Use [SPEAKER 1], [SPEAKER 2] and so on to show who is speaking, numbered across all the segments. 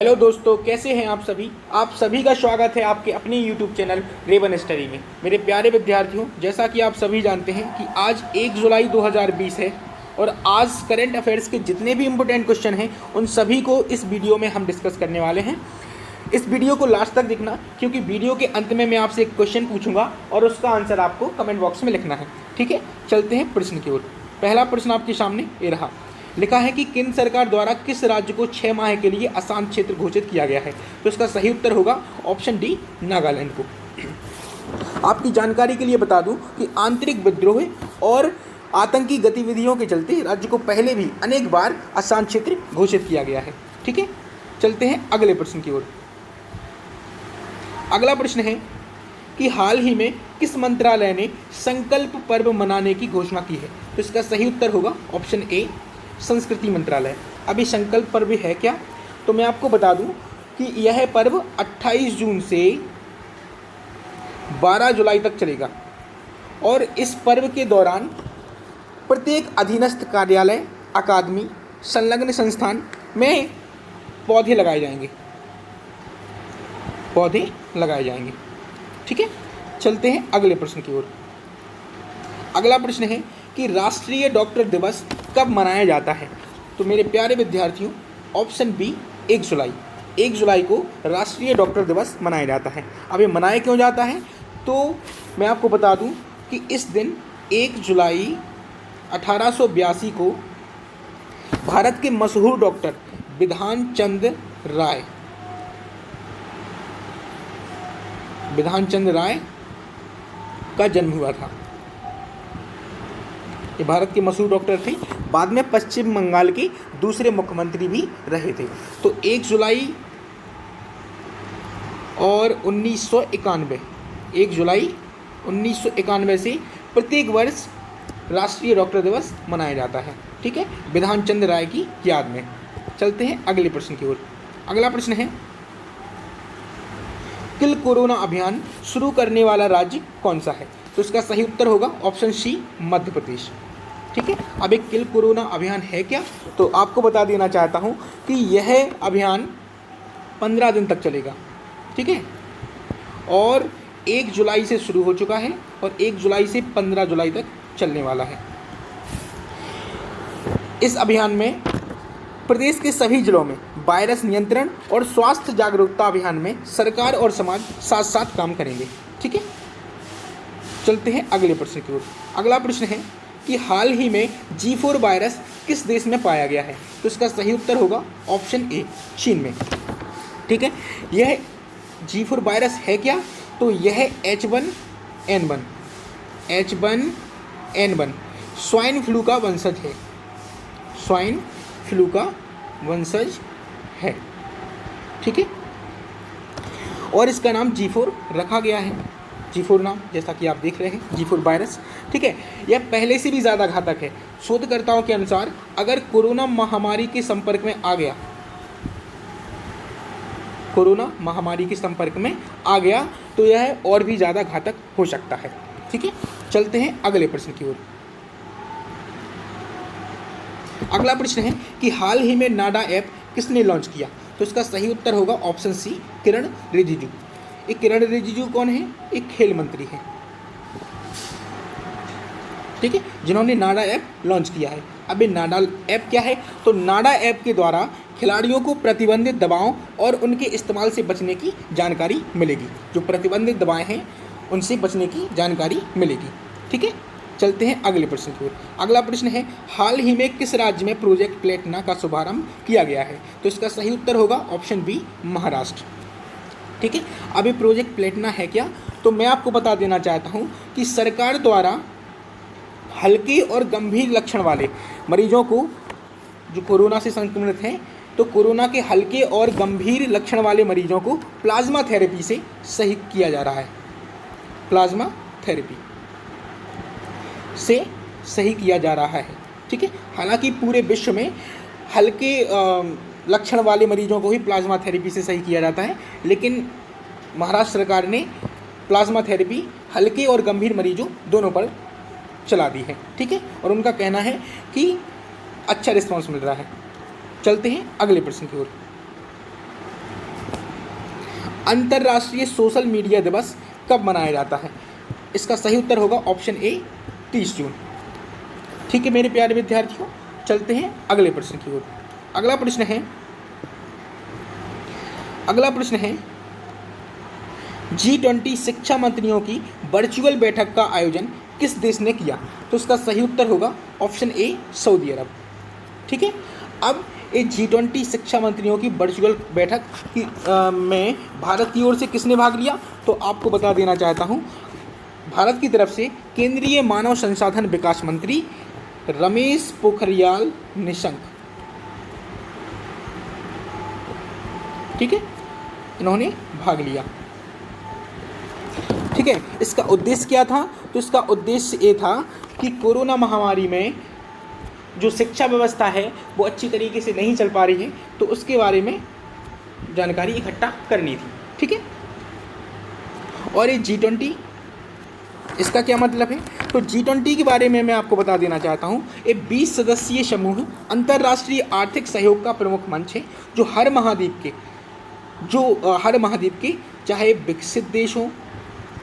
[SPEAKER 1] Hello दोस्तों, कैसे हैं आप सभी का स्वागत है आपके अपने YouTube चैनल रेवन स्टडी में। मेरे प्यारे विद्यार्थियों, जैसा कि आप सभी जानते हैं कि आज 1 जुलाई 2020 है और आज करंट अफेयर्स के जितने भी इम्पोर्टेंट क्वेश्चन हैं उन सभी को इस वीडियो में हम डिस्कस करने वाले हैं। इस वीडियो को लास्ट तक देखना, क्योंकि वीडियो के अंत में मैं आपसे एक क्वेश्चन पूछूंगा और उसका आंसर आपको कमेंट बॉक्स में लिखना है। ठीक है, चलते हैं प्रश्न की ओर। पहला प्रश्न आपके सामने ये रहा। लिखा है कि केंद्र सरकार द्वारा किस राज्य को 6 माह के लिए अशांत क्षेत्र घोषित किया गया है। तो इसका सही उत्तर होगा ऑप्शन डी, नागालैंड को। आपकी जानकारी के लिए बता दूं कि आंतरिक विद्रोह और आतंकी गतिविधियों के चलते राज्य को पहले भी अनेक बार अशांत क्षेत्र घोषित किया गया है। ठीक है, चलते हैं अगले प्रश्न की ओर। अगला प्रश्न है कि हाल ही में किस मंत्रालय ने संकल्प पर्व मनाने की घोषणा की है। तो इसका सही उत्तर होगा ऑप्शन ए, संस्कृति मंत्रालय। अभी संकल्प पर्व है क्या, तो मैं आपको बता दूं कि यह पर्व 28 जून से 12 जुलाई तक चलेगा और इस पर्व के दौरान प्रत्येक अधीनस्थ कार्यालय, अकादमी, संलग्न संस्थान में पौधे लगाए जाएंगे। ठीक है, चलते हैं अगले प्रश्न की ओर। अगला प्रश्न है कि राष्ट्रीय डॉक्टर दिवस कब मनाया जाता है। तो मेरे प्यारे विद्यार्थियों, ऑप्शन बी, 1 जुलाई। 1 जुलाई को राष्ट्रीय डॉक्टर दिवस मनाया जाता है। अब ये मनाया क्यों जाता है, तो मैं आपको बता दूं कि इस दिन 1 जुलाई 1882 को भारत के मशहूर डॉक्टर बिधान चंद्र राय का जन्म हुआ था। ये भारत के मशहूर डॉक्टर थे, बाद में पश्चिम बंगाल के दूसरे मुख्यमंत्री भी रहे थे। तो 1 जुलाई और 1991 से प्रत्येक वर्ष राष्ट्रीय डॉक्टर दिवस मनाया जाता है। ठीक है, बिधान चंद्र राय की याद में। चलते हैं अगले प्रश्न की ओर। अगला प्रश्न है, किल कोरोना अभियान शुरू करने वाला राज्य कौन सा है। तो इसका सही उत्तर होगा ऑप्शन सी, मध्य प्रदेश। ठीक है, अब एक किल कोरोना अभियान है क्या, तो आपको बता देना चाहता हूं कि यह अभियान 15 दिन तक चलेगा। ठीक है, और 1 जुलाई से शुरू हो चुका है और 1 जुलाई से 15 जुलाई तक चलने वाला है। इस अभियान में प्रदेश के सभी जिलों में वायरस नियंत्रण और स्वास्थ्य जागरूकता अभियान में सरकार और समाज साथ साथ काम करेंगे। ठीक है, चलते हैं अगले प्रश्न की ओर। अगला प्रश्न है कि हाल ही में G4 वायरस किस देश में पाया गया है। तो इसका सही उत्तर होगा ऑप्शन ए, चीन में। ठीक है, यह G4 वायरस है क्या, तो यह H1N1 स्वाइन फ्लू का वंशज है। ठीक है, और इसका नाम G4 रखा गया है। G4 नाम, जैसा कि आप देख रहे हैं, G4 वायरस। ठीक है, यह पहले से भी ज़्यादा घातक है। शोधकर्ताओं के अनुसार अगर कोरोना महामारी के संपर्क में आ गया तो यह और भी ज़्यादा घातक हो सकता है। ठीक है, चलते हैं अगले प्रश्न की ओर। अगला प्रश्न है कि हाल ही में नाडा ऐप किसने लॉन्च किया। तो इसका सही उत्तर होगा ऑप्शन सी, किरण रिजिजू। एक किरण रिजिजू कौन है, एक खेल मंत्री है। ठीक है, जिन्होंने नाडा ऐप लॉन्च किया है। अब ये नाडा ऐप क्या है, तो नाडा ऐप के द्वारा खिलाड़ियों को प्रतिबंधित दवाओं और उनके इस्तेमाल से बचने की जानकारी मिलेगी। जो प्रतिबंधित दवाएं हैं उनसे बचने की जानकारी मिलेगी। ठीक है, चलते हैं अगले प्रश्न की ओर। अगला प्रश्न है, हाल ही में किस राज्य में प्रोजेक्ट प्लेटिना का शुभारंभ किया गया है। तो इसका सही उत्तर होगा ऑप्शन बी, महाराष्ट्र। ठीक है, अभी प्रोजेक्ट प्लेटिना है क्या, तो मैं आपको बता देना चाहता हूं कि सरकार द्वारा हल्के और गंभीर लक्षण वाले मरीजों को, जो कोरोना से संक्रमित हैं, तो कोरोना के हल्के और गंभीर लक्षण वाले मरीजों को प्लाज्मा थेरेपी से सही किया जा रहा है। प्लाज्मा थेरेपी से सही किया जा रहा है। ठीक है, हालांकि पूरे विश्व में हल्के लक्षण वाले मरीजों को ही प्लाज्मा थेरेपी से सही किया जाता है, लेकिन महाराष्ट्र सरकार ने प्लाज्मा थेरेपी हल्के और गंभीर मरीजों दोनों पर चला दी है। ठीक है, और उनका कहना है कि अच्छा रिस्पांस मिल रहा है। चलते हैं अगले प्रश्न की ओर। अंतर्राष्ट्रीय सोशल मीडिया दिवस कब मनाया जाता है? इसका सही उत्तर होगा ऑप्शन ए 30 जून। ठीक है मेरे प्यारे विद्यार्थियों, चलते हैं अगले प्रश्न की ओर। अगला प्रश्न है G20 शिक्षा मंत्रियों की वर्चुअल बैठक का आयोजन किस देश ने किया? तो इसका सही उत्तर होगा ऑप्शन ए सऊदी अरब। ठीक है, अब ये G20 शिक्षा मंत्रियों की वर्चुअल बैठक की में भारत की ओर से किसने भाग लिया? तो आपको बता देना चाहता हूँ, भारत की तरफ से केंद्रीय मानव संसाधन विकास मंत्री रमेश पोखरियाल निशंक, ठीक है, इन्होंने भाग लिया। ठीक है, इसका उद्देश्य क्या था? तो इसका उद्देश्य ये था कि कोरोना महामारी में जो शिक्षा व्यवस्था है वो अच्छी तरीके से नहीं चल पा रही है, तो उसके बारे में जानकारी इकट्ठा करनी थी। ठीक है, और ये G20 इसका क्या मतलब है? तो G20 के बारे में मैं आपको बता देना चाहता हूँ, ये 20 सदस्यीय समूह अंतर्राष्ट्रीय आर्थिक सहयोग का प्रमुख मंच है जो हर महाद्वीप के चाहे विकसित देश हो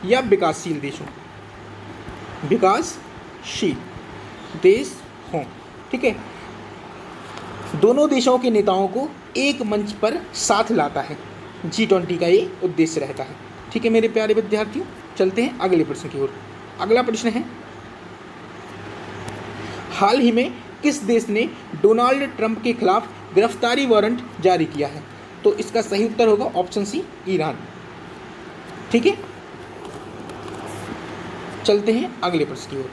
[SPEAKER 1] या विकासशील देश हों, ठीक है, दोनों देशों के नेताओं को एक मंच पर साथ लाता है। G20 का ये उद्देश्य रहता है। ठीक है मेरे प्यारे विद्यार्थियों, चलते हैं अगले प्रश्न की ओर। अगला प्रश्न है, हाल ही में किस देश ने डोनाल्ड ट्रंप के खिलाफ गिरफ्तारी वारंट जारी किया है? तो इसका सही उत्तर होगा ऑप्शन सी ईरान। ठीक है, चलते हैं अगले प्रश्न की ओर।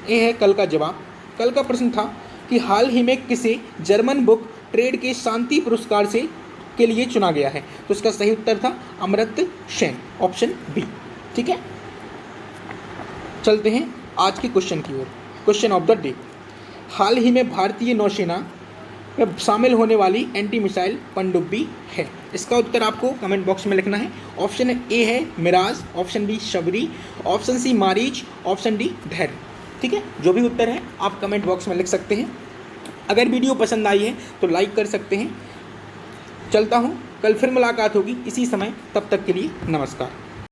[SPEAKER 1] ये है कल का जवाब। कल का प्रश्न था कि हाल ही में किसे जर्मन बुक ट्रेड के शांति पुरस्कार के लिए चुना गया है? तो इसका सही उत्तर था अमर्त्य सेन, ऑप्शन बी। ठीक है, चलते हैं आज के क्वेश्चन की ओर। क्वेश्चन ऑफ द डे, हाल ही में भारतीय नौसेना में शामिल होने वाली एंटी मिसाइल पनडुब्बी है? इसका उत्तर आपको कमेंट बॉक्स में लिखना है। ऑप्शन ए है mirage, option B Shabari, option C Marich, option D धैर्य। ठीक है, जो भी उत्तर है आप कमेंट बॉक्स में लिख सकते हैं। अगर वीडियो पसंद आई है तो लाइक कर सकते हैं। चलता हूँ, कल फिर मुलाकात होगी इसी समय, तब तक के लिए नमस्कार।